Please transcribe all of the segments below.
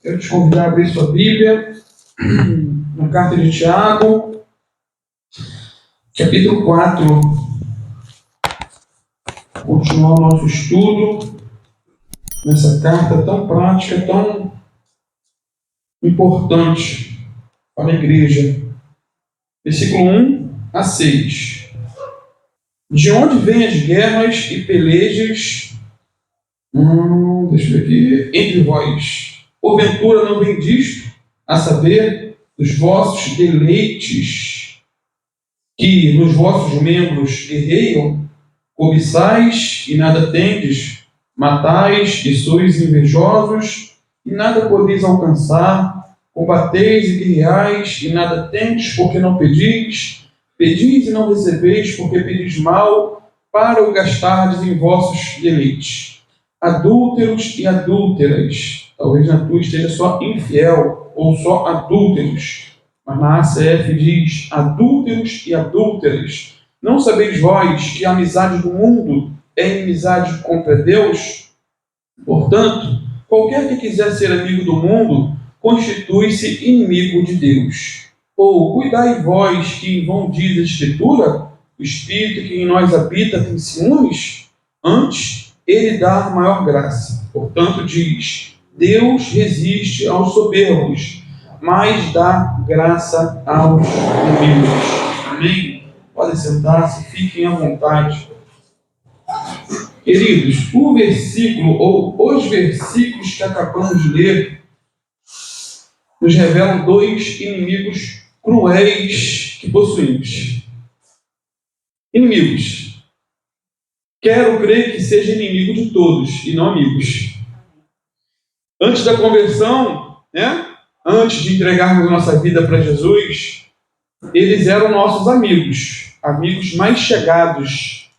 Quero te convidar a abrir sua Bíblia na carta de Tiago, capítulo 4. Continuar o nosso estudo nessa carta tão prática, tão importante para a igreja. Versículo 1 a 6. De onde vêm as guerras e pelejas? Deixa eu ver aqui. Entre vós. Porventura não vem disto, a saber, dos vossos deleites, que nos vossos membros guerreiam, cobiçais e nada tendes, matais e sois invejosos e nada podeis alcançar, combateis e guerreais e nada tendes, porque não pedis, pedis e não recebeis, porque pedis mal, para o gastardes em vossos deleites. Adúlteros e adúlteras, talvez na tua esteja só infiel ou só adúlteros, mas na ACF diz adúlteros e adúlteras. Não sabeis vós que a amizade do mundo é inimizade contra Deus? Portanto, qualquer que quiser ser amigo do mundo, constitui-se inimigo de Deus. Ou cuidai vós que em vão diz a Escritura, o Espírito que em nós habita tem ciúmes? Antes, ele dá maior graça. Portanto, diz, Deus resiste aos soberbos, mas dá graça aos humildes. Amém? Podem sentar-se, fiquem à vontade. Queridos, o versículo, ou os versículos que acabamos de ler, nos revelam dois inimigos cruéis que possuímos. Inimigos. Quero crer que seja inimigo de todos e não amigos. Antes da conversão, antes de entregarmos nossa vida para Jesus, eles eram nossos amigos mais chegados,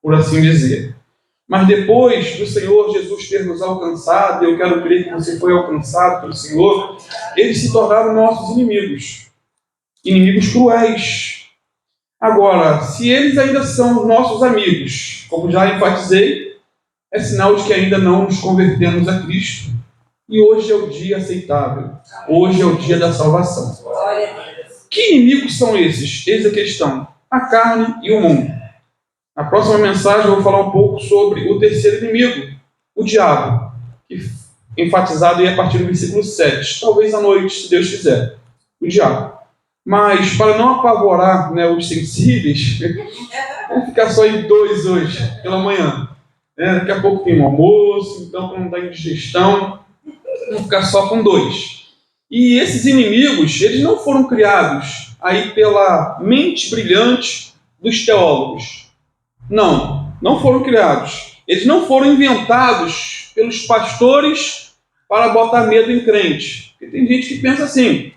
por assim dizer. Mas depois do Senhor Jesus ter nos alcançado, eu quero crer que você foi alcançado pelo Senhor, eles se tornaram nossos inimigos cruéis. Agora, se eles ainda são nossos amigos, como já enfatizei, é sinal de que ainda não nos convertemos a Cristo. E hoje é o dia aceitável. Hoje é o dia da salvação. Que inimigos são esses? Eis a questão. A carne e o mundo. Na próxima mensagem eu vou falar um pouco sobre o terceiro inimigo, o diabo, que enfatizado aí a partir do versículo 7. Talvez à noite, se Deus quiser. O diabo. Mas, para não apavorar os sensíveis, vamos ficar só em 2 hoje, pela manhã. Daqui a pouco tem um almoço, então para não dar indigestão, vamos ficar só com 2. E esses inimigos, eles não foram criados aí pela mente brilhante dos teólogos. Não foram criados. Eles não foram inventados pelos pastores para botar medo em crente. Porque tem gente que pensa assim,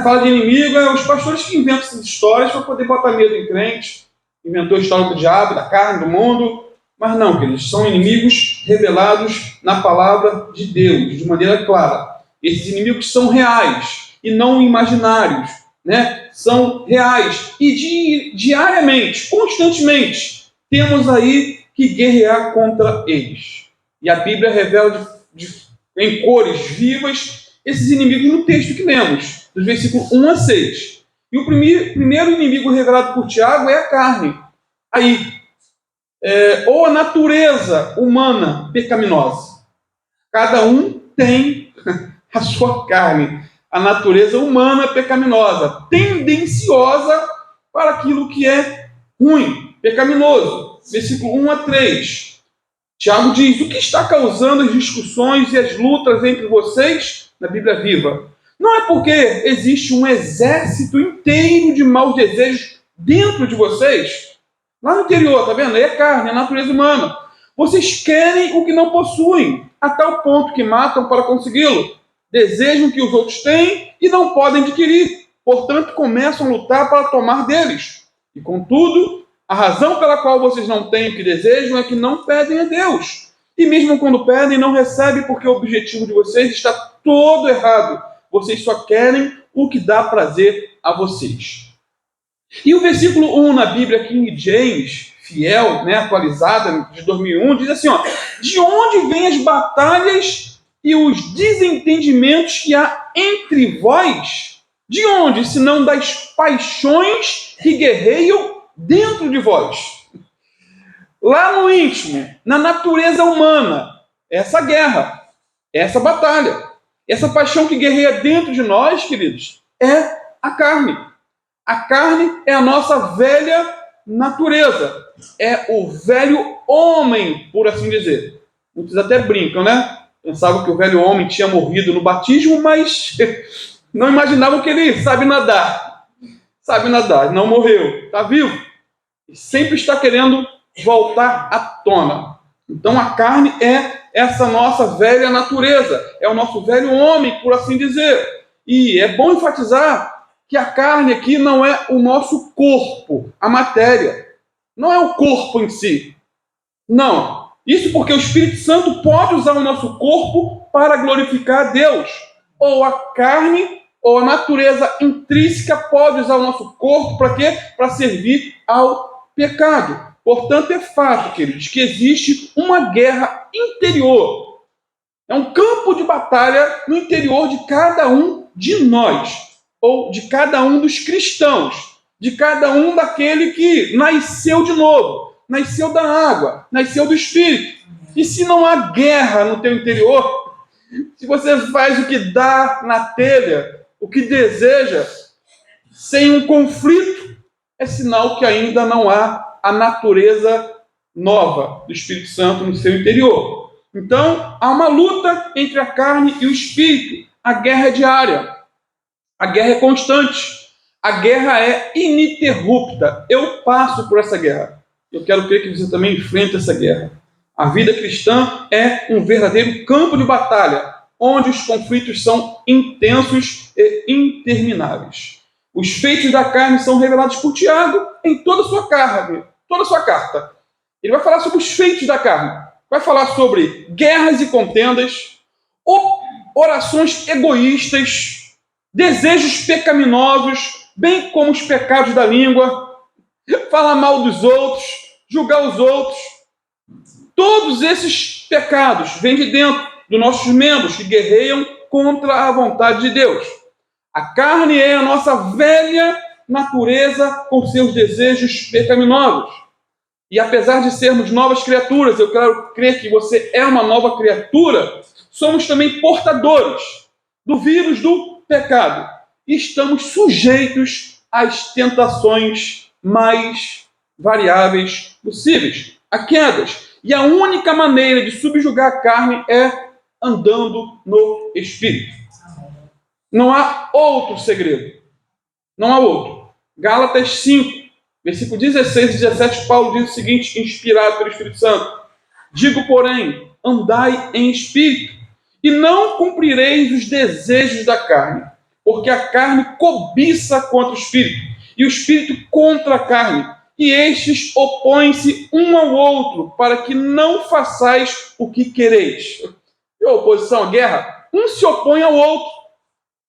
fala de inimigo, os pastores que inventam essas histórias para poder botar medo em crente. Inventou a história do diabo, da carne, do mundo. Mas não, queridos, são inimigos revelados na palavra de Deus, de maneira clara. Esses inimigos são reais e não imaginários. São reais. E diariamente, constantemente, temos aí que guerrear contra eles. E a Bíblia revela em cores vivas esses inimigos no texto que lemos, dos versículos 1 a 6. E o primeiro inimigo revelado por Tiago é a carne. Ou a natureza humana pecaminosa. Cada um tem a sua carne. A natureza humana pecaminosa, tendenciosa para aquilo que é ruim, pecaminoso. Versículo 1 a 3. Tiago diz, o que está causando as discussões e as lutas entre vocês na Bíblia Viva? Não é porque existe um exército inteiro de maus desejos dentro de vocês? Lá no interior, tá vendo? É a carne, é a natureza humana. Vocês querem o que não possuem, a tal ponto que matam para consegui-lo. Desejam o que os outros têm e não podem adquirir. Portanto, começam a lutar para tomar deles. E, contudo, a razão pela qual vocês não têm o que desejam é que não pedem a Deus. E mesmo quando pedem, não recebem porque o objetivo de vocês está todo errado. Vocês só querem o que dá prazer a vocês. E o versículo 1 na Bíblia King James, fiel, atualizada, de 2001, diz assim, de onde vêm as batalhas e os desentendimentos que há entre vós, de onde, senão das paixões que guerreiam dentro de vós? Lá no íntimo, na natureza humana, essa guerra, essa batalha, essa paixão que guerreia dentro de nós, queridos, é a carne. A carne é a nossa velha natureza, é o velho homem, por assim dizer. Muitos até brincam, né? Pensavam que o velho homem tinha morrido no batismo, mas não imaginavam que ele sabe nadar. Sabe nadar, não morreu, está vivo. E sempre está querendo voltar à tona. Então a carne é essa nossa velha natureza, é o nosso velho homem, por assim dizer. E é bom enfatizar que a carne aqui não é o nosso corpo, a matéria. Não é o corpo em si. Não. Isso porque o Espírito Santo pode usar o nosso corpo para glorificar a Deus. Ou a carne, ou a natureza intrínseca pode usar o nosso corpo para quê? Para servir ao pecado. Portanto, é fato, queridos, que existe uma guerra interior. É um campo de batalha no interior de cada um de nós, ou de cada um dos cristãos, de cada um daquele que nasceu de novo, nasceu da água, nasceu do Espírito. E se não há guerra no teu interior, se você faz o que dá na telha, o que deseja, sem um conflito, é sinal que ainda não há a natureza nova do Espírito Santo no seu interior. Então, há uma luta entre a carne e o Espírito. A guerra é diária. A guerra é constante. A guerra é ininterrupta. Eu passo por essa guerra. Eu quero crer que você também enfrenta essa guerra. A vida cristã é um verdadeiro campo de batalha, onde os conflitos são intensos e intermináveis. Os feitos da carne são revelados por Tiago em toda a sua carta. Ele vai falar sobre os feitos da carne. Vai falar sobre guerras e contendas, orações egoístas, desejos pecaminosos, bem como os pecados da língua, falar mal dos outros, julgar os outros. Todos esses pecados vêm de dentro dos nossos membros que guerreiam contra a vontade de Deus. A carne é a nossa velha natureza com seus desejos pecaminosos. E apesar de sermos novas criaturas, eu quero crer que você é uma nova criatura, somos também portadores do vírus do pecado. E estamos sujeitos às tentações mais variáveis possíveis, a quedas. E a única maneira de subjugar a carne é andando no Espírito. Não há outro segredo. Não há outro. Gálatas 5, versículo 16 e 17, Paulo diz o seguinte, inspirado pelo Espírito Santo. Digo, porém, andai em espírito, e não cumprireis os desejos da carne, porque a carne cobiça contra o espírito, e o espírito contra a carne, e estes opõem-se um ao outro, para que não façais o que quereis. E a oposição, a guerra, um se opõe ao outro.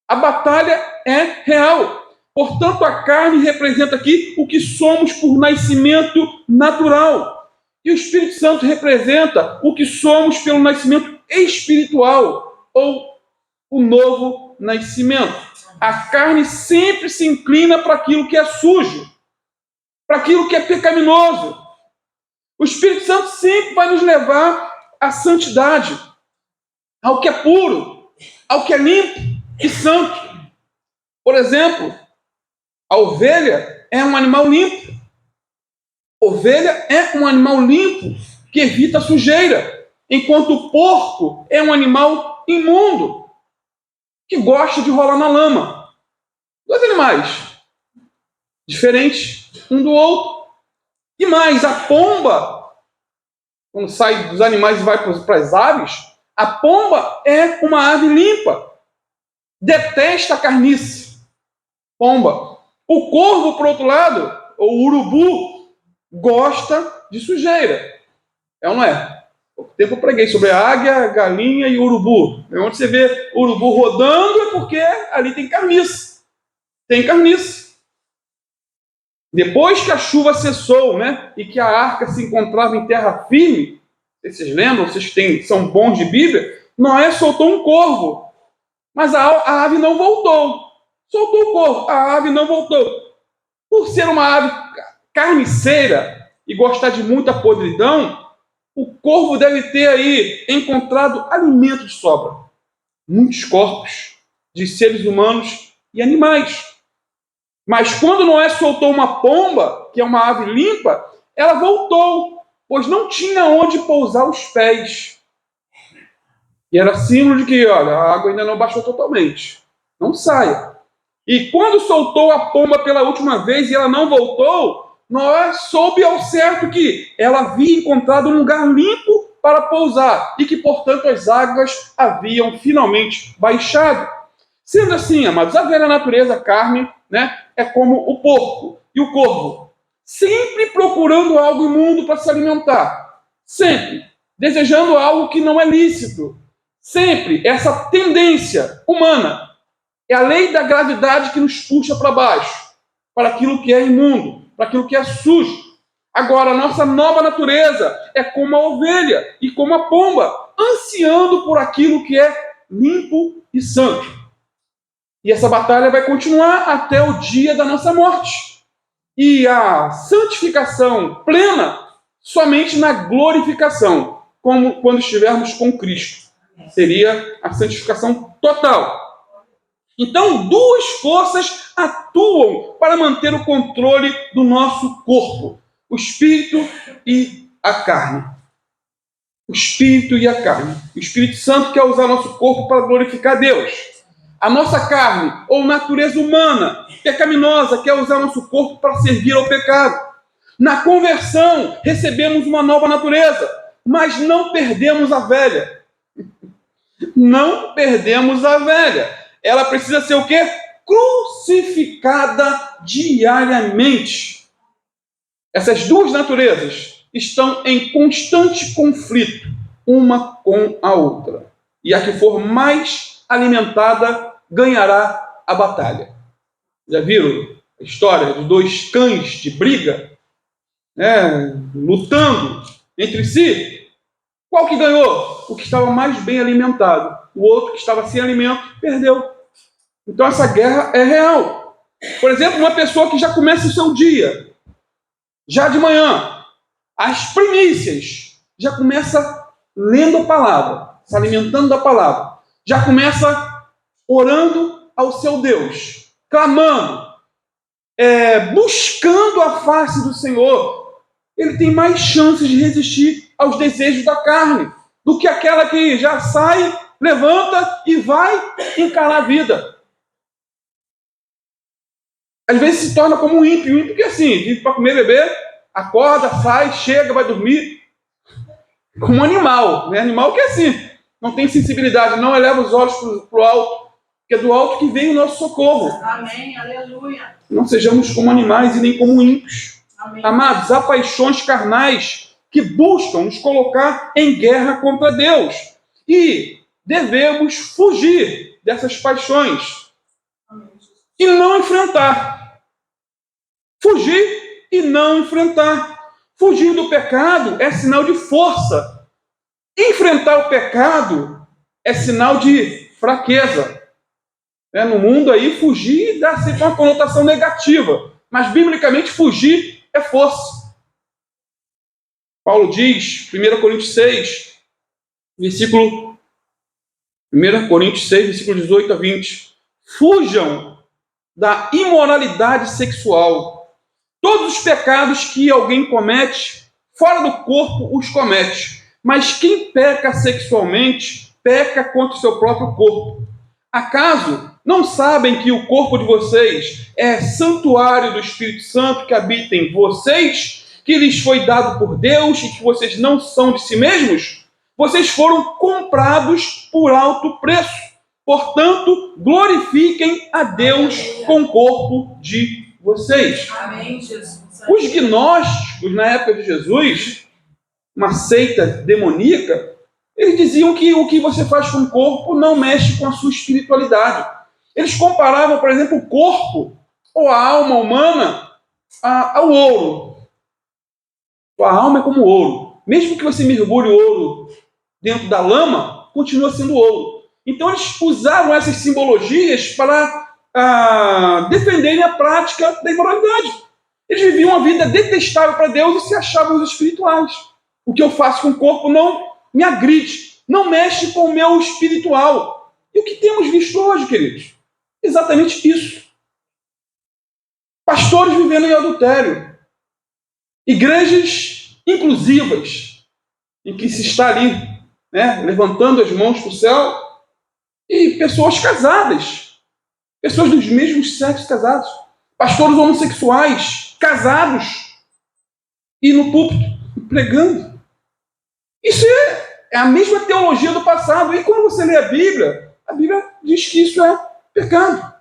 A batalha é real. Portanto, a carne representa aqui o que somos por nascimento natural. E o Espírito Santo representa o que somos pelo nascimento espiritual, ou o novo nascimento. A carne sempre se inclina para aquilo que é sujo, para aquilo que é pecaminoso. O Espírito Santo sempre vai nos levar à santidade, ao que é puro, ao que é limpo e santo. Por exemplo, a ovelha é um animal limpo. Ovelha é um animal limpo que evita a sujeira, enquanto o porco é um animal imundo que gosta de rolar na lama. Dois animais diferentes um do outro. E mais, a pomba, quando sai dos animais e vai para as aves, a pomba é uma ave limpa. Detesta a carniça. Pomba. O corvo, por outro lado, ou o urubu, gosta de sujeira. É ou não é? Há pouco tempo eu preguei sobre a águia, a galinha e o urubu. Onde você vê o urubu rodando é porque ali tem carniça. Tem carniça. Depois que a chuva cessou, né, e que a arca se encontrava em terra firme, vocês lembram, vocês que são bons de Bíblia, Noé soltou um corvo, mas a ave não voltou. Soltou o corvo, a ave não voltou. Por ser uma ave carniceira e gostar de muita podridão, o corvo deve ter aí encontrado alimento de sobra. Muitos corpos de seres humanos e animais. Mas quando Noé soltou uma pomba, que é uma ave limpa, ela voltou, pois não tinha onde pousar os pés. E era símbolo de que, olha, a água ainda não baixou totalmente. Não saia. E quando soltou a pomba pela última vez e ela não voltou, Noé soube ao certo que ela havia encontrado um lugar limpo para pousar e que, portanto, as águas haviam finalmente baixado. Sendo assim, amados, a velha natureza, a carne, né, é como o porco e o corvo, sempre procurando algo imundo para se alimentar, sempre desejando algo que não é lícito, sempre essa tendência humana. É a lei da gravidade que nos puxa para baixo, para aquilo que é imundo, para aquilo que é sujo. Agora, a nossa nova natureza é como a ovelha e como a pomba, ansiando por aquilo que é limpo e santo. E essa batalha vai continuar até o dia da nossa morte. E a santificação plena somente na glorificação, como quando estivermos com Cristo. Seria a santificação total. Então, duas forças atuam para manter o controle do nosso corpo: o espírito e a carne. O espírito e a carne. O Espírito Santo quer usar nosso corpo para glorificar Deus. A nossa carne, ou natureza humana, pecaminosa, quer usar nosso corpo para servir ao pecado. Na conversão, recebemos uma nova natureza, mas não perdemos a velha. Não perdemos a velha. Ela precisa ser o quê? Crucificada diariamente. Essas duas naturezas estão em constante conflito, uma com a outra. E a que for mais alimentada ganhará a batalha. Já viram a história de dois cães de briga, né, lutando entre si? Qual que ganhou? O que estava mais bem alimentado. O outro que estava sem alimento perdeu. Então essa guerra é real. Por exemplo, uma pessoa que já começa o seu dia, já de manhã, as primícias, já começa lendo a palavra, se alimentando da palavra, já começa orando ao seu Deus, clamando, buscando a face do Senhor. Ele tem mais chances de resistir aos desejos da carne do que aquela que já sai, levanta e vai encarar a vida. Às vezes se torna como um ímpio. O ímpio que é assim, vive para comer, beber, acorda, sai, chega, vai dormir. Como um animal. Né? Animal que é assim, não tem sensibilidade, não eleva os olhos para o alto, porque é do alto que vem o nosso socorro. Amém, aleluia. Não sejamos como animais e nem como ímpios. Amém. Amados, há paixões carnais que buscam nos colocar em guerra contra Deus. E devemos fugir dessas paixões e não enfrentar. Fugir e não enfrentar. Fugir do pecado é sinal de força. Enfrentar o pecado é sinal de fraqueza. No mundo aí, fugir dá sempre uma conotação negativa. Mas, biblicamente, fugir é força. Paulo diz, 1 Coríntios 6, versículo 18 a 20. Fujam da imoralidade sexual. Todos os pecados que alguém comete, fora do corpo, os comete. Mas quem peca sexualmente, peca contra o seu próprio corpo. Acaso não sabem que o corpo de vocês é santuário do Espírito Santo que habita em vocês, que lhes foi dado por Deus e que vocês não são de si mesmos? Vocês foram comprados por alto preço. Portanto, glorifiquem a Deus com o corpo de vocês. Amém, Jesus. Os gnósticos, na época de Jesus, uma seita demoníaca, eles diziam que o que você faz com o corpo não mexe com a sua espiritualidade. Eles comparavam, por exemplo, o corpo ou a alma humana ao ouro. A alma é como ouro. Mesmo que você mergulhe o ouro dentro da lama, continua sendo ouro. Então eles usavam essas simbologias para defenderem a prática da imoralidade. Eles viviam uma vida detestável para Deus e se achavam os espirituais. O que eu faço com o corpo não me agride, não mexe com o meu espiritual. E o que temos visto hoje, queridos? Exatamente isso. Pastores vivendo em adultério. Igrejas inclusivas, em que se está ali, levantando as mãos para o céu, e pessoas casadas, pessoas dos mesmos sexos casados, pastores homossexuais, casados, e no púlpito, pregando. Isso é a mesma teologia do passado. E quando você lê a Bíblia diz que isso é pecado.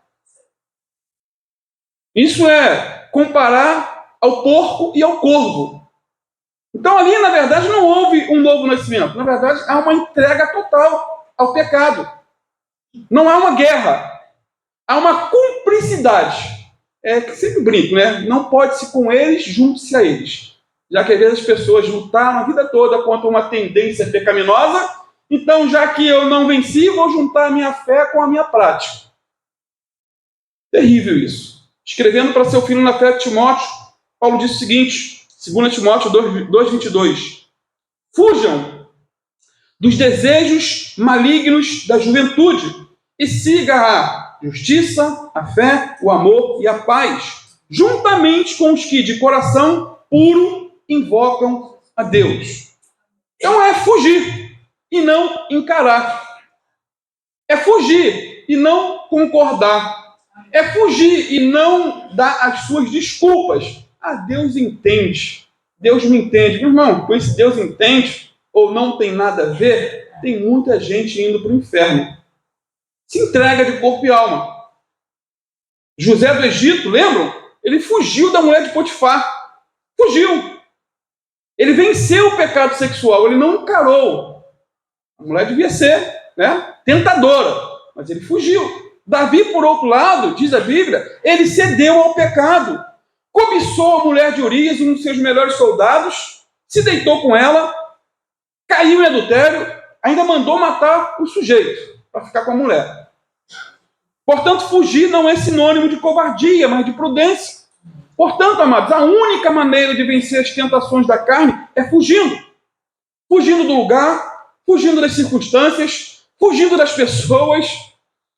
Isso é comparar ao porco e ao corvo. Então ali, na verdade, não houve um novo nascimento. Na verdade, há uma entrega total ao pecado. Não há uma guerra. Há uma cumplicidade. Que sempre brinco, né? Não pode-se com eles, junte-se a eles. Já que às vezes as pessoas lutaram a vida toda contra uma tendência pecaminosa, então já que eu não venci, vou juntar a minha fé com a minha prática. Terrível isso. Escrevendo para seu filho na fé, Timóteo, Paulo disse o seguinte, 2 Timóteo 2:22. Fujam dos desejos malignos da juventude e siga a justiça, a fé, o amor e a paz, juntamente com os que de coração puro invocam a Deus. Então é fugir e não encarar. É fugir e não concordar. É fugir e não dar as suas desculpas. Deus entende. Deus me entende. Meu irmão, com esse Deus entende ou não tem nada a ver, tem muita gente indo para o inferno. Se entrega de corpo e alma. José do Egito, lembram? Ele fugiu da mulher de Potifar. Fugiu. Ele venceu o pecado sexual, ele não encarou. A mulher devia ser tentadora, mas ele fugiu. Davi, por outro lado, diz a Bíblia, ele cedeu ao pecado. Cobiçou a mulher de Urias, um dos seus melhores soldados, se deitou com ela, caiu em adultério, ainda mandou matar o sujeito para ficar com a mulher. Portanto, fugir não é sinônimo de covardia, mas de prudência. Portanto, amados, a única maneira de vencer as tentações da carne é fugindo. Fugindo do lugar, fugindo das circunstâncias, fugindo das pessoas,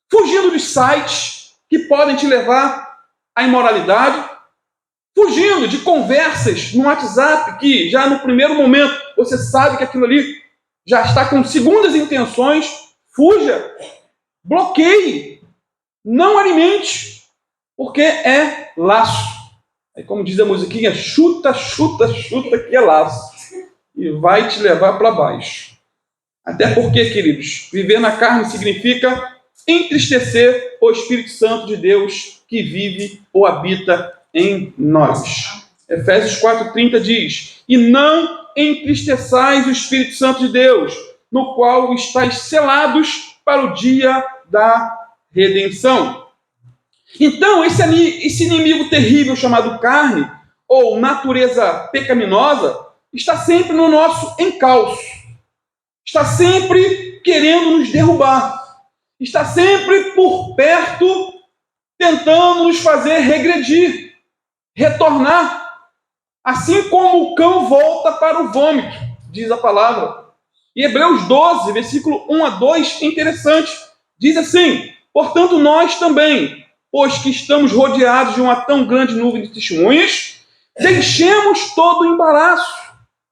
fugindo dos sites que podem te levar à imoralidade, fugindo de conversas no WhatsApp que já no primeiro momento você sabe que aquilo ali já está com segundas intenções. Fuja, bloqueie, não alimente, porque é laço. Aí, como diz a musiquinha, chuta, chuta, chuta, que é laço. E vai te levar para baixo. Até porque, queridos, viver na carne significa entristecer o Espírito Santo de Deus que vive ou habita em nós. Efésios 4:30 diz: e não entristeçais o Espírito Santo de Deus, no qual estáis selados para o dia da redenção. Então, esse inimigo terrível chamado carne, ou natureza pecaminosa, está sempre no nosso encalço. Está sempre querendo nos derrubar. Está sempre por perto, tentando nos fazer regredir, retornar. Assim como o cão volta para o vômito, diz a palavra. E Hebreus 12, versículo 1-2, é interessante. Diz assim: portanto, nós também, pois que estamos rodeados de uma tão grande nuvem de testemunhas, deixemos todo o embaraço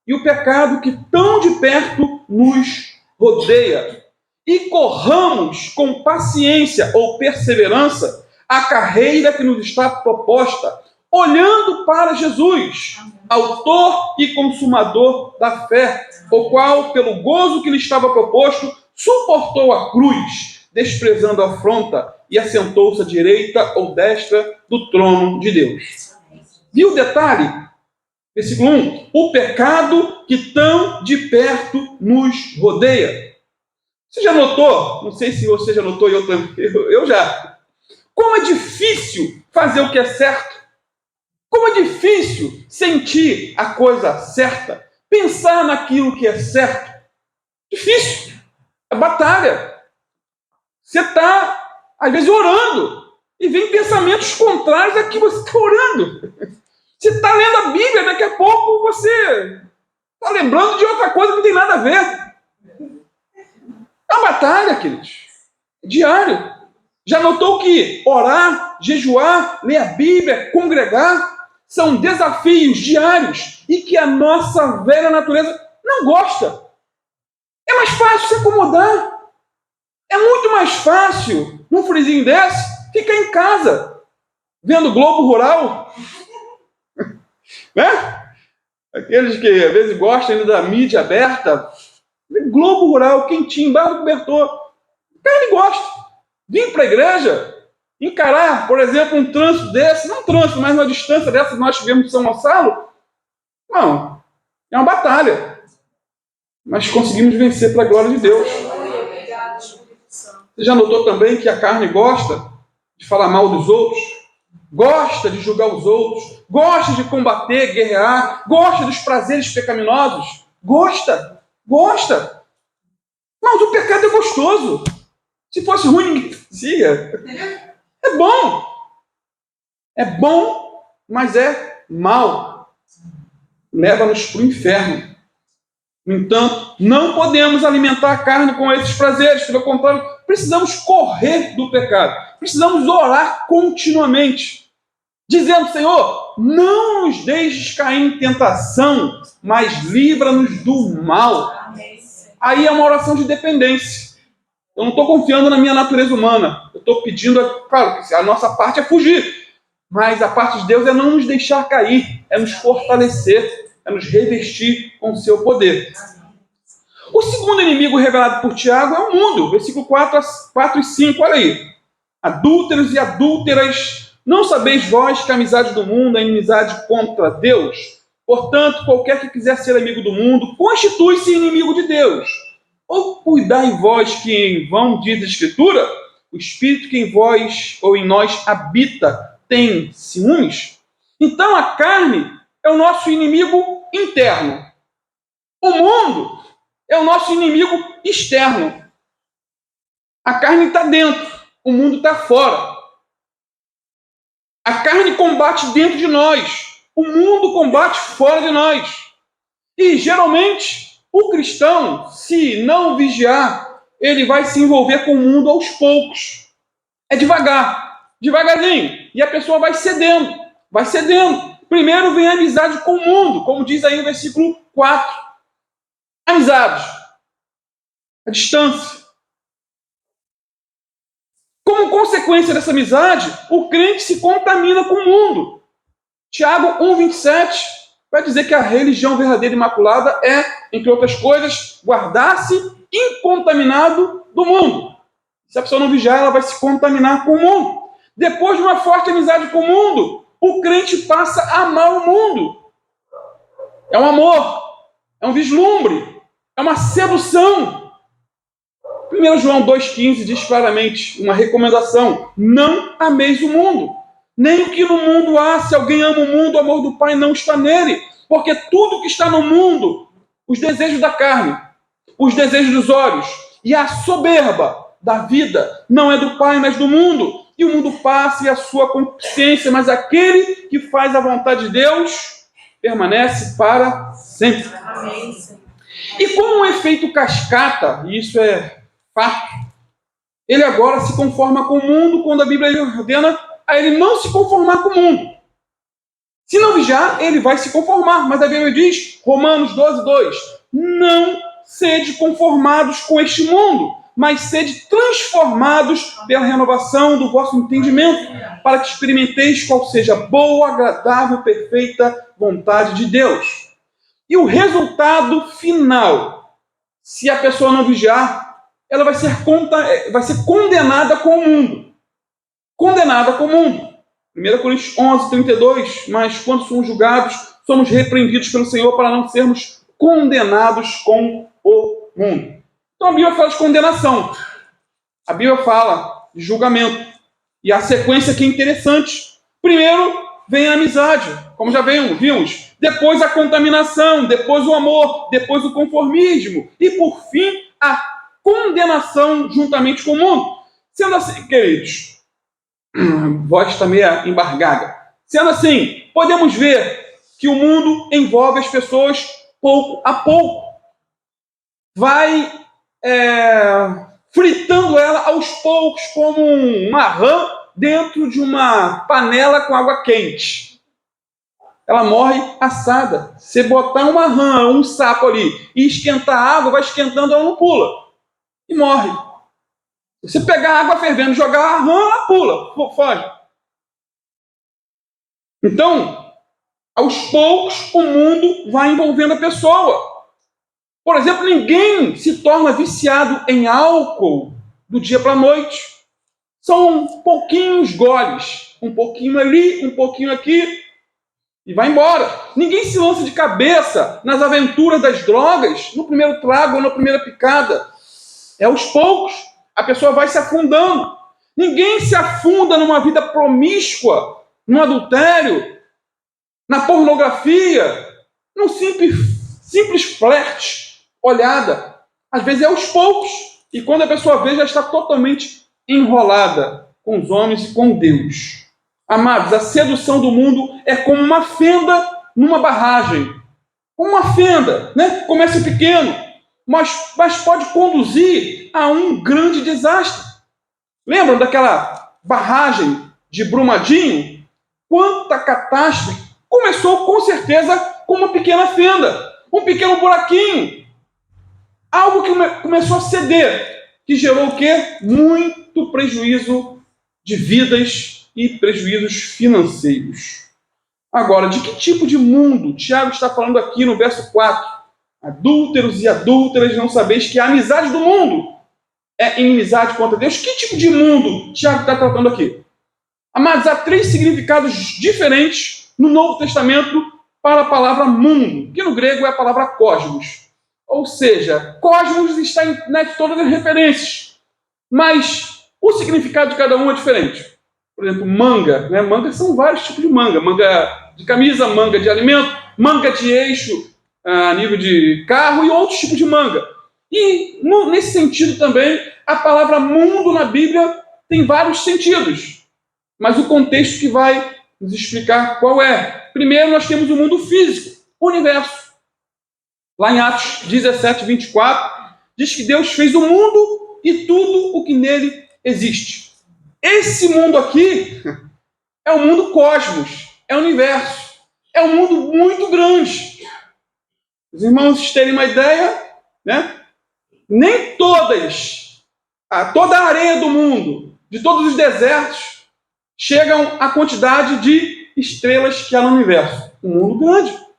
e o pecado que tão de perto nos rodeia, e corramos com paciência ou perseverança a carreira que nos está proposta, olhando para Jesus, autor e consumador da fé, o qual, pelo gozo que lhe estava proposto, suportou a cruz, desprezando a afronta, e assentou-se à direita ou destra do trono de Deus. Viu o detalhe? Versículo 1. O pecado que tão de perto nos rodeia. Você já notou? Não sei se você já notou, eu já. Como é difícil fazer o que é certo. Como é difícil sentir a coisa certa. Pensar naquilo que é certo. Difícil. É batalha. Você está, às vezes, orando e vem pensamentos contrários a que você está orando. Você está lendo a Bíblia, daqui a pouco você está lembrando de outra coisa que não tem nada a ver. É uma batalha, queridos. Diário. Já notou que orar, jejuar, ler a Bíblia, congregar, são desafios diários e que a nossa velha natureza não gosta. É mais fácil se acomodar. É muito mais fácil, num frizinho desse, ficar em casa, vendo Globo Rural. Né? Aqueles que às vezes gostam ainda da mídia aberta. Globo Rural, quentinho, embaixo do cobertor. O cara nem gosta. Vir para a igreja, encarar, por exemplo, um trânsito desse, não um trânsito, mas uma distância dessa que nós tivemos em São Gonçalo, não, é uma batalha. Mas conseguimos vencer para a glória de Deus. Você já notou também que a carne gosta de falar mal dos outros? Gosta de julgar os outros? Gosta de combater, guerrear? Gosta dos prazeres pecaminosos? Gosta. Mas o pecado é gostoso. Se fosse ruim, ninguém fazia. É bom. É bom, mas é mal. Leva-nos para o inferno. No entanto, não podemos alimentar a carne com esses prazeres. Pelo contrário, precisamos correr do pecado. Precisamos orar continuamente. Dizendo, Senhor, não nos deixes cair em tentação, mas livra-nos do mal. Aí é uma oração de dependência. Eu não estou confiando na minha natureza humana. Eu estou pedindo, claro, que a nossa parte é fugir. Mas a parte de Deus é não nos deixar cair, é nos fortalecer, é nos revestir com o seu poder. O segundo inimigo revelado por Tiago é o mundo. Versículo 4 e 5, olha aí. Adúlteros e adúlteras, não sabeis vós que a amizade do mundo é inimizade contra Deus? Portanto, qualquer que quiser ser amigo do mundo, constitui-se inimigo de Deus. Ou cuidai vós que em vão diz a Escritura, o Espírito que em vós ou em nós habita tem ciúmes? Então a carne é o nosso inimigo interno. O mundo é o nosso inimigo externo. A carne está dentro, o mundo está fora. A carne combate dentro de nós, o mundo combate fora de nós. E geralmente o cristão, se não vigiar, ele vai se envolver com o mundo aos poucos. É devagar, devagarzinho. E a pessoa vai cedendo. Primeiro vem a amizade com o mundo, como diz aí no versículo 4. Amizade. A distância. Como consequência dessa amizade, o crente se contamina com o mundo. Tiago 1,27 vai dizer que a religião verdadeira e imaculada é, entre outras coisas, guardar-se incontaminado do mundo. Se a pessoa não vigiar, ela vai se contaminar com o mundo. Depois de uma forte amizade com o mundo, o crente passa a amar o mundo. É um amor, é um vislumbre, é uma sedução. 1 João 2,15 diz claramente uma recomendação: não ameis o mundo, nem o que no mundo há. Se alguém ama o mundo, o amor do Pai não está nele. Porque tudo que está no mundo, os desejos da carne, os desejos dos olhos e a soberba da vida, não é do Pai, mas do mundo. E o mundo passa e a sua concupiscência, mas aquele que faz a vontade de Deus permanece para sempre. Amém. E como um efeito cascata, e isso é fato, ele agora se conforma com o mundo quando a Bíblia ordena a ele não se conformar com o mundo. Se não vigiar, ele vai se conformar. Mas a Bíblia diz, Romanos 12:2, não sede conformados com este mundo, mas sede transformados pela renovação do vosso entendimento, para que experimenteis qual seja a boa, agradável, perfeita vontade de Deus. E o resultado final, se a pessoa não vigiar, ela vai ser condenada com o mundo. Condenada com o mundo. 1 Coríntios 11:32, mas quando somos julgados, somos repreendidos pelo Senhor para não sermos condenados com o mundo. Então a Bíblia fala de condenação. A Bíblia fala de julgamento. E a sequência aqui é interessante. Primeiro vem a amizade, como já vimos. Depois a contaminação, depois o amor, depois o conformismo. E por fim, a condenação juntamente com o mundo. Sendo assim, queridos, voz está meio embargada. Sendo assim, podemos ver que o mundo envolve as pessoas pouco a pouco. Vai fritando ela aos poucos, como uma rã dentro de uma panela com água quente. Ela morre assada. Se botar uma rã, um sapo ali e esquentar a água, vai esquentando, ela não pula. E morre. Se você pegar a água fervendo e jogar a rã, ela pula, foge. Então, aos poucos, o mundo vai envolvendo a pessoa. Por exemplo, ninguém se torna viciado em álcool do dia para a noite. São pouquinhos goles. Um pouquinho ali, um pouquinho aqui. E vai embora. Ninguém se lança de cabeça nas aventuras das drogas no primeiro trago ou na primeira picada. É aos poucos. A pessoa vai se afundando. Ninguém se afunda numa vida promíscua, no adultério, na pornografia, num simples flerte, olhada. Às vezes é aos poucos. E quando a pessoa vê, já está totalmente enrolada com os homens e com Deus. Amados, a sedução do mundo é como uma fenda numa barragem. Como uma fenda, né? Começa pequeno, mas pode conduzir a um grande desastre. Lembram daquela barragem de Brumadinho? Quanta catástrofe! Começou com certeza com uma pequena fenda, um pequeno buraquinho. Algo que começou a ceder, que gerou o quê? Muito prejuízo de vidas e prejuízos financeiros. Agora, de que tipo de mundo Tiago está falando aqui no verso 4? Adúlteros e adúlteras, não sabeis que a amizade do mundo é inimizade contra Deus? Que tipo de mundo Tiago está tratando aqui? Amados, há 3 significados diferentes no Novo Testamento para a palavra mundo, que no grego é a palavra cosmos. Ou seja, cosmos está em todas as referências, mas o significado de cada um é diferente. Por exemplo, manga, né? Manga são vários tipos de manga. Manga de camisa, manga de alimento, manga de eixo a nível de carro e outros tipos de manga. E nesse sentido também, a palavra mundo na Bíblia tem vários sentidos. Mas o contexto que vai nos explicar qual é. Primeiro, nós temos o mundo físico, o universo. Lá em Atos 17, 24, diz que Deus fez o mundo e tudo o que nele existe. Esse mundo aqui é o mundo cosmos, é o universo. É um mundo muito grande. Os irmãos terem uma ideia, né? Nem toda a areia do mundo, de todos os desertos, chegam à quantidade de estrelas que há no universo. Um mundo grande.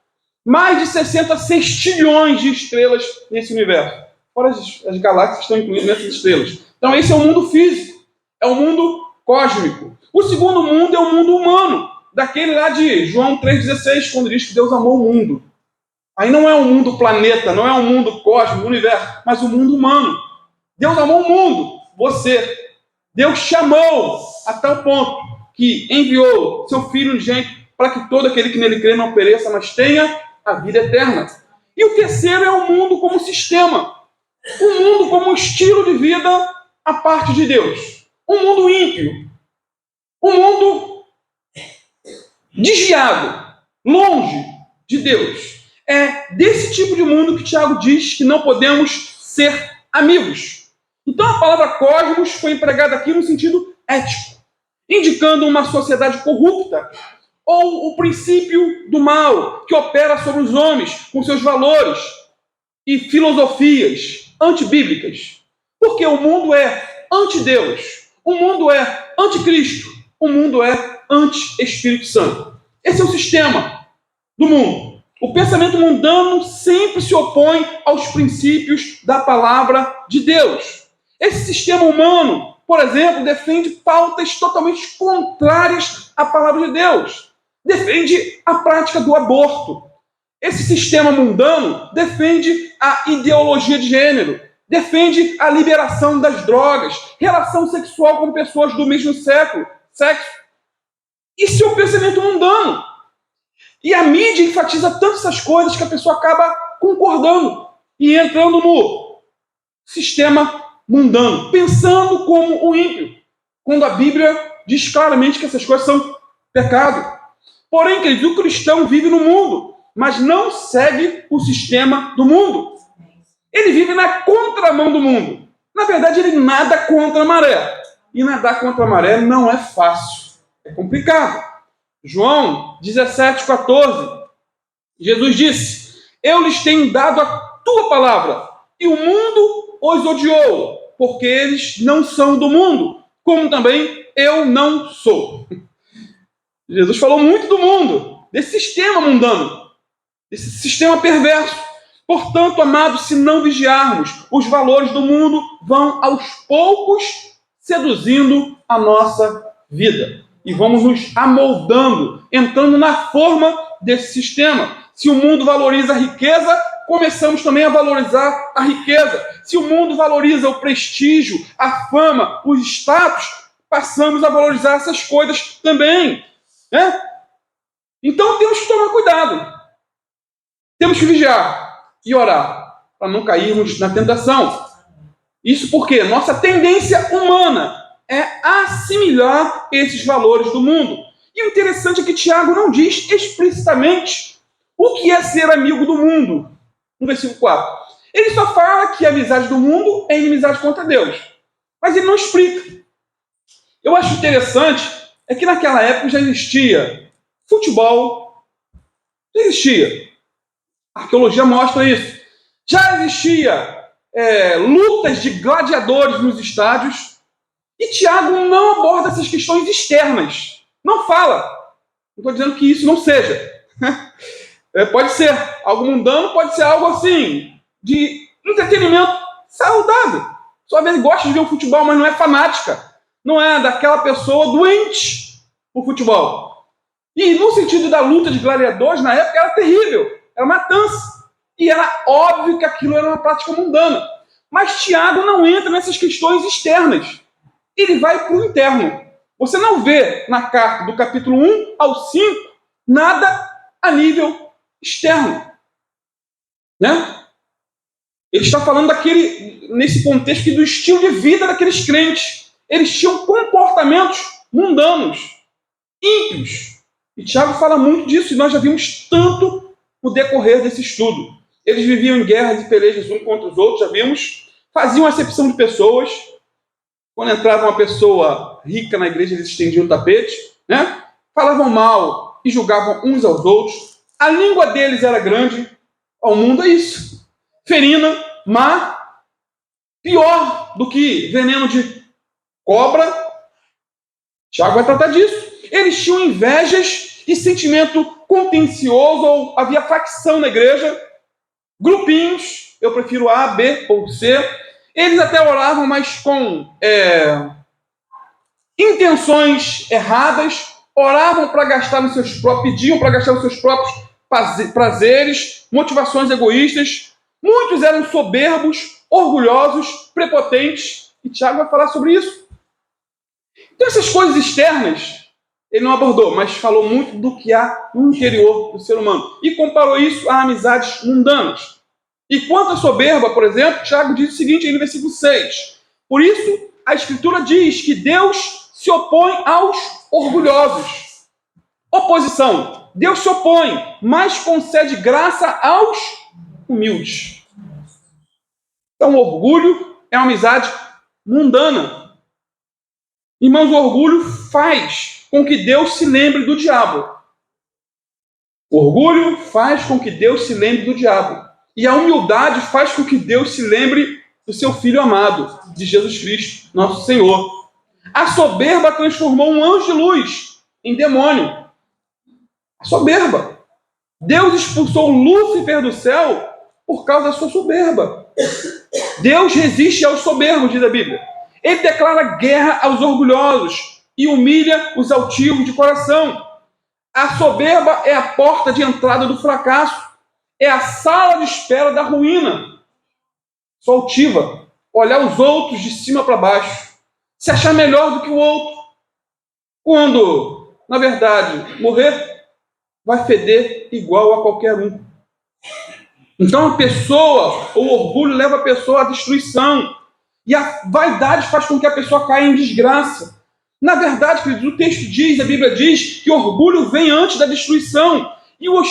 Mais de 60 sextilhões de estrelas nesse universo. Fora as galáxias que estão incluídas nessas estrelas. Então esse é o mundo físico. É o mundo cósmico. O segundo mundo é o mundo humano. Daquele lá de João 3,16, quando diz que Deus amou o mundo. Aí não é um mundo planeta, não é um mundo cósmico, universo, mas o mundo humano. Deus amou o mundo, você. Deus chamou a tal ponto que enviou seu Filho unigênito para que todo aquele que nele crê não pereça, mas tenha a vida eterna. E o terceiro é o mundo como sistema. O mundo como estilo de vida à parte de Deus. Um mundo ímpio. Um mundo desviado, longe de Deus. É desse tipo de mundo que Tiago diz que não podemos ser amigos. Então a palavra cosmos foi empregada aqui no sentido ético, indicando uma sociedade corrupta, ou o princípio do mal que opera sobre os homens com seus valores e filosofias antibíblicas. Porque o mundo é anti-Deus, o mundo é anticristo, o mundo é anti-Espírito Santo. Esse é o sistema do mundo. O pensamento mundano sempre se opõe aos princípios da palavra de Deus. Esse sistema humano, por exemplo, defende pautas totalmente contrárias à palavra de Deus. Defende a prática do aborto. Esse sistema mundano defende a ideologia de gênero, defende a liberação das drogas, relação sexual com pessoas do mesmo sexo. Isso é o pensamento mundano. E a mídia enfatiza tanto essas coisas que a pessoa acaba concordando e entrando no sistema mundano, pensando como o ímpio, quando a Bíblia diz claramente que essas coisas são pecado. Porém, querido, o cristão vive no mundo, mas não segue o sistema do mundo. Ele vive na contramão do mundo. Na verdade, ele nada contra a maré. E nadar contra a maré não é fácil. É complicado. João 17,14. Jesus disse: eu lhes tenho dado a tua palavra, e o mundo os odiou, porque eles não são do mundo, como também eu não sou. Jesus falou muito do mundo, desse sistema mundano, desse sistema perverso. Portanto, amados, se não vigiarmos, os valores do mundo vão aos poucos seduzindo a nossa vida. E vamos nos amoldando, entrando na forma desse sistema. Se o mundo valoriza a riqueza, começamos também a valorizar a riqueza. Se o mundo valoriza o prestígio, a fama, os status, passamos a valorizar essas coisas também. Né? Então temos que tomar cuidado. Temos que vigiar e orar para não cairmos na tentação. Isso porque nossa tendência humana é assimilar esses valores do mundo. E o interessante é que Tiago não diz explicitamente o que é ser amigo do mundo, no versículo 4. Ele só fala que a amizade do mundo é inimizade contra Deus. Mas ele não explica. Eu acho interessante é que naquela época já existia futebol, já existia. A arqueologia mostra isso. Já existia lutas de gladiadores nos estádios. E Tiago não aborda essas questões externas. Não fala. Não estou dizendo que isso não seja. Pode ser algo mundano, pode ser algo assim, de entretenimento saudável. Só às vezes gosta de ver o futebol, mas não é fanática. Não é daquela pessoa doente por futebol. E no sentido da luta de gladiadores, na época era terrível. Era matança. E era óbvio que aquilo era uma prática mundana. Mas Tiago não entra nessas questões externas. Ele vai para o interno. Você não vê na carta do capítulo 1 ao 5 nada a nível externo. Né? Ele está falando nesse contexto do estilo de vida daqueles crentes. Eles tinham comportamentos mundanos, ímpios. E Tiago fala muito disso, e nós já vimos tanto no decorrer desse estudo. Eles viviam em guerras e pelejas uns contra os outros, já vimos. Faziam acepção de pessoas. Quando entrava uma pessoa rica na igreja, eles estendiam o tapete. Né? Falavam mal e julgavam uns aos outros. A língua deles era grande. O mundo é isso. Ferina, má, pior do que veneno de cobra. Tiago vai tratar disso. Eles tinham invejas e sentimento contencioso, ou havia facção na igreja, grupinhos, eu prefiro A, B ou C. Eles até oravam, mas com intenções erradas, oravam para gastar nos seus próprios, pediam para gastar nos seus próprios prazeres, motivações egoístas. Muitos eram soberbos, orgulhosos, prepotentes, e Tiago vai falar sobre isso. Então essas coisas externas ele não abordou, mas falou muito do que há no interior do ser humano. E comparou isso a amizades mundanas. E quanto à soberba, por exemplo, Tiago diz o seguinte aí no versículo 6. Por isso, a Escritura diz que Deus se opõe aos orgulhosos. Oposição. Deus se opõe, mas concede graça aos humildes. Então, o orgulho é uma amizade mundana. Irmãos, o orgulho faz com que Deus se lembre do diabo. O orgulho faz com que Deus se lembre do diabo. E a humildade faz com que Deus se lembre do seu Filho amado, de Jesus Cristo, nosso Senhor. A soberba transformou um anjo de luz em demônio. A soberba. Deus expulsou Lúcifer do céu por causa da sua soberba. Deus resiste aos soberbos, diz a Bíblia. Ele declara guerra aos orgulhosos e humilha os altivos de coração. A soberba é a porta de entrada do fracasso. É a sala de espera da ruína. Sou altiva. Olhar os outros de cima para baixo. Se achar melhor do que o outro. Quando, na verdade, morrer, vai feder igual a qualquer um. Então o orgulho leva a pessoa à destruição. E a vaidade faz com que a pessoa caia em desgraça. Na verdade, queridos, o texto diz, a Bíblia diz, que o orgulho vem antes da destruição. E o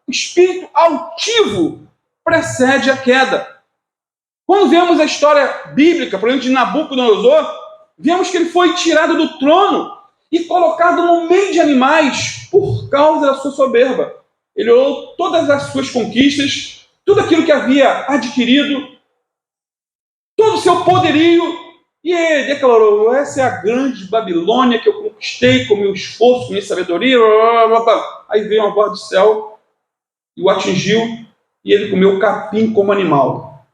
espírito altivo precede a queda. Quando vemos a história bíblica, por exemplo, de Nabucodonosor, vemos que ele foi tirado do trono e colocado no meio de animais por causa da sua soberba. Ele olhou todas as suas conquistas, tudo aquilo que havia adquirido, todo o seu poderio, e ele declarou: essa é a grande Babilônia que eu conquistei com meu esforço, com minha sabedoria. Blá, blá, blá. Aí veio uma voz do céu e o atingiu, e ele comeu capim como animal.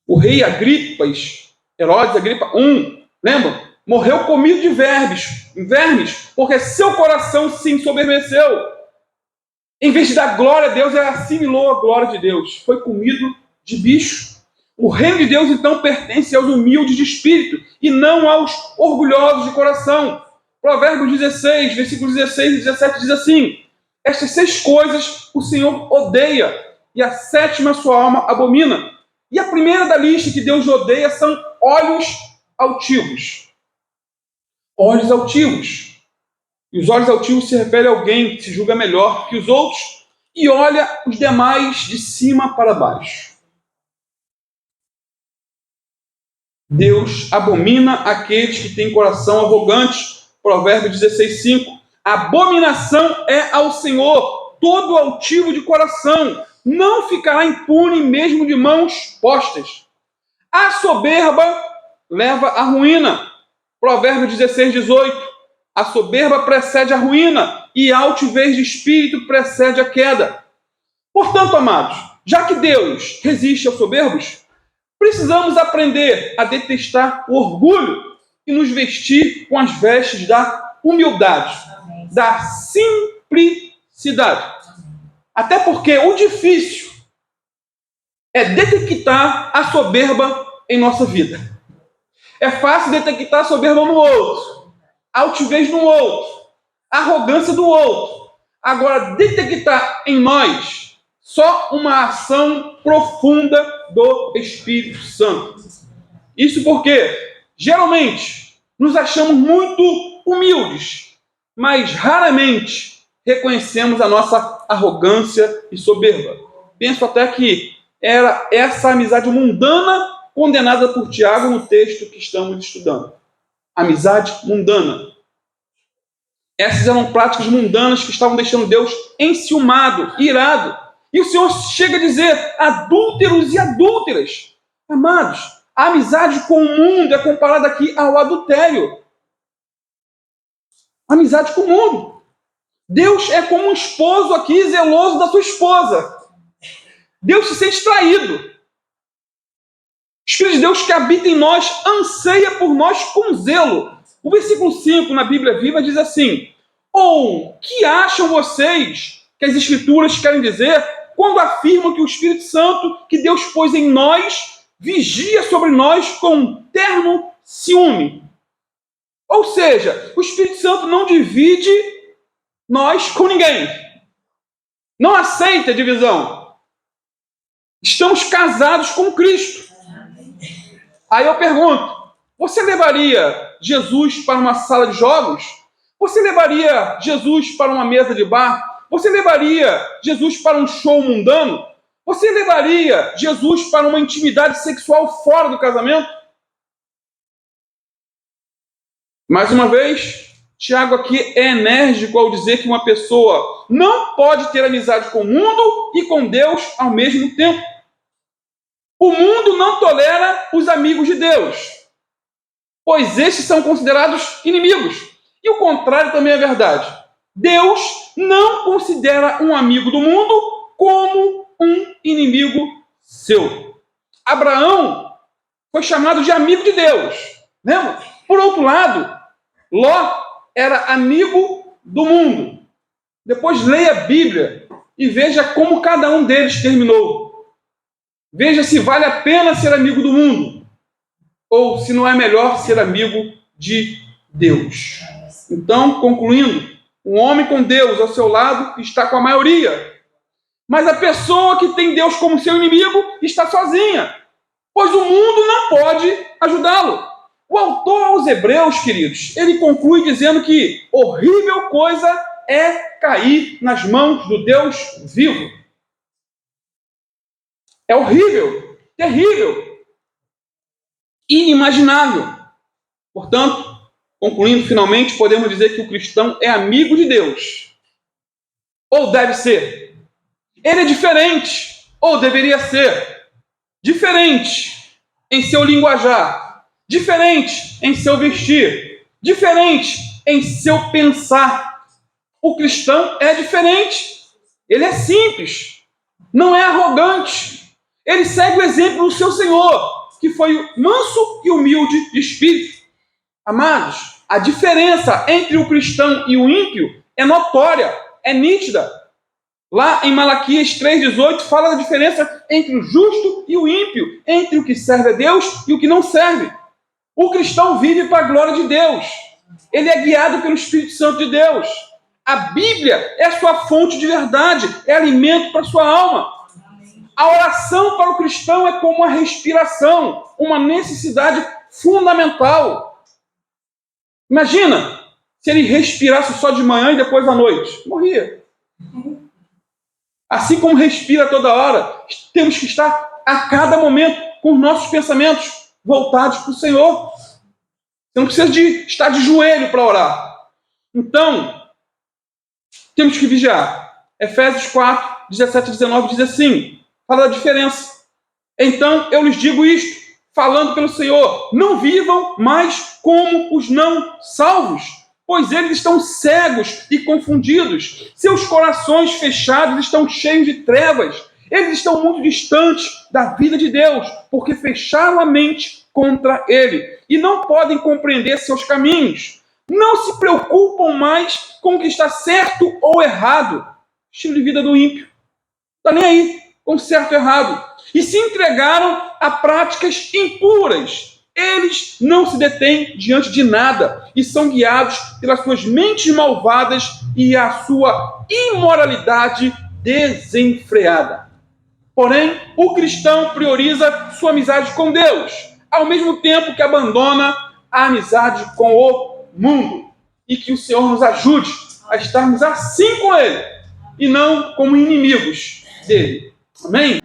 O rei Herodes Agripa I, lembra? Morreu comido de vermes, porque seu coração se ensoberbeceu. Em vez de dar glória a Deus, ele assimilou a glória de Deus. Foi comido de bicho. O reino de Deus, então, pertence aos humildes de espírito e não aos orgulhosos de coração. Provérbios 16, versículos 16 e 17 diz assim: estas 6 coisas o Senhor odeia, e a 7ª sua alma abomina. E a primeira da lista que Deus odeia são olhos altivos. Olhos altivos. E os olhos altivos se referem a alguém que se julga melhor que os outros e olha os demais de cima para baixo. Deus abomina aqueles que têm coração arrogante. Provérbios 16:5. Abominação é ao Senhor todo altivo de coração. Não ficará impune mesmo de mãos postas. A soberba leva à ruína. Provérbios 16:18. A soberba precede a ruína e a altivez de espírito precede a queda. Portanto, amados, já que Deus resiste aos soberbos, precisamos aprender a detestar o orgulho e nos vestir com as vestes da humildade, da simplicidade. Até porque o difícil é detectar a soberba em nossa vida. É fácil detectar a soberba no outro, a altivez no outro, a arrogância do outro. Agora, detectar em nós só uma ação profunda do Espírito Santo. Isso porque, geralmente, nos achamos muito humildes, mas raramente reconhecemos a nossa arrogância e soberba. Penso até que era essa amizade mundana condenada por Tiago no texto que estamos estudando. Amizade mundana. Essas eram práticas mundanas que estavam deixando Deus enciumado, irado. E o Senhor chega a dizer: adúlteros e adúlteras. Amados, a amizade com o mundo é comparada aqui ao adultério. Amizade com o mundo. Deus é como um esposo aqui zeloso da sua esposa. Deus se sente traído. O Espírito de Deus que habita em nós anseia por nós com zelo. O versículo 5 na Bíblia Viva diz assim: ou que acham vocês que as Escrituras querem dizer quando afirmam que o Espírito Santo que Deus pôs em nós vigia sobre nós com um terno ciúme? Ou seja, o Espírito Santo não divide nós com ninguém. Não aceita divisão. Estamos casados com Cristo. Aí eu pergunto: você levaria Jesus para uma sala de jogos? Você levaria Jesus para uma mesa de bar? Você levaria Jesus para um show mundano? Você levaria Jesus para uma intimidade sexual fora do casamento? Mais uma vez, Tiago aqui é enérgico ao dizer que uma pessoa não pode ter amizade com o mundo e com Deus ao mesmo tempo. O mundo não tolera os amigos de Deus, pois estes são considerados inimigos. E o contrário também é verdade. Deus não considera um amigo do mundo como um inimigo seu. Abraão foi chamado de amigo de Deus. Lembra? Por outro lado, Ló era amigo do mundo. Depois leia a Bíblia e veja como cada um deles terminou. Veja se vale a pena ser amigo do mundo ou se não é melhor ser amigo de Deus. Então, concluindo, um homem com Deus ao seu lado está com a maioria. Mas a pessoa que tem Deus como seu inimigo está sozinha, pois o mundo não pode ajudá-lo. O autor aos Hebreus, queridos, ele conclui dizendo que horrível coisa é cair nas mãos do Deus vivo. É horrível, terrível, inimaginável. Portanto, concluindo finalmente, podemos dizer que o cristão é amigo de Deus. Ou deve ser. Ele é diferente, ou deveria ser. Diferente em seu linguajar, diferente em seu vestir, diferente em seu pensar. O cristão é diferente. Ele é simples, não é arrogante. Ele segue o exemplo do seu Senhor, que foi manso e humilde de espírito. Amados, a diferença entre o cristão e o ímpio é notória, é nítida. Lá em Malaquias 3,18 fala da diferença entre o justo e o ímpio, entre o que serve a Deus e o que não serve. O cristão vive para a glória de Deus. Ele é guiado pelo Espírito Santo de Deus. A Bíblia é a sua fonte de verdade, é alimento para a sua alma. A oração para o cristão é como a respiração, uma necessidade fundamental. Imagina se ele respirasse só de manhã e depois à noite. Morria. Assim como respira toda hora, temos que estar a cada momento com os nossos pensamentos voltados para o Senhor. Você não precisa de estar de joelho para orar. Então, temos que vigiar. Efésios 4, 17 e 19 diz assim, fala da diferença. Então, eu lhes digo isto, falando pelo Senhor, não vivam mais como os não salvos, pois eles estão cegos e confundidos. Seus corações fechados estão cheios de trevas. Eles estão muito distantes da vida de Deus, porque fecharam a mente contra Ele e não podem compreender seus caminhos. Não se preocupam mais com o que está certo ou errado. Estilo de vida do ímpio. Não está nem aí com certo ou errado. E se entregaram a práticas impuras. Eles não se detêm diante de nada e são guiados pelas suas mentes malvadas e a sua imoralidade desenfreada. Porém, o cristão prioriza sua amizade com Deus, ao mesmo tempo que abandona a amizade com o mundo. E que o Senhor nos ajude a estarmos assim com Ele e não como inimigos dele. Amém?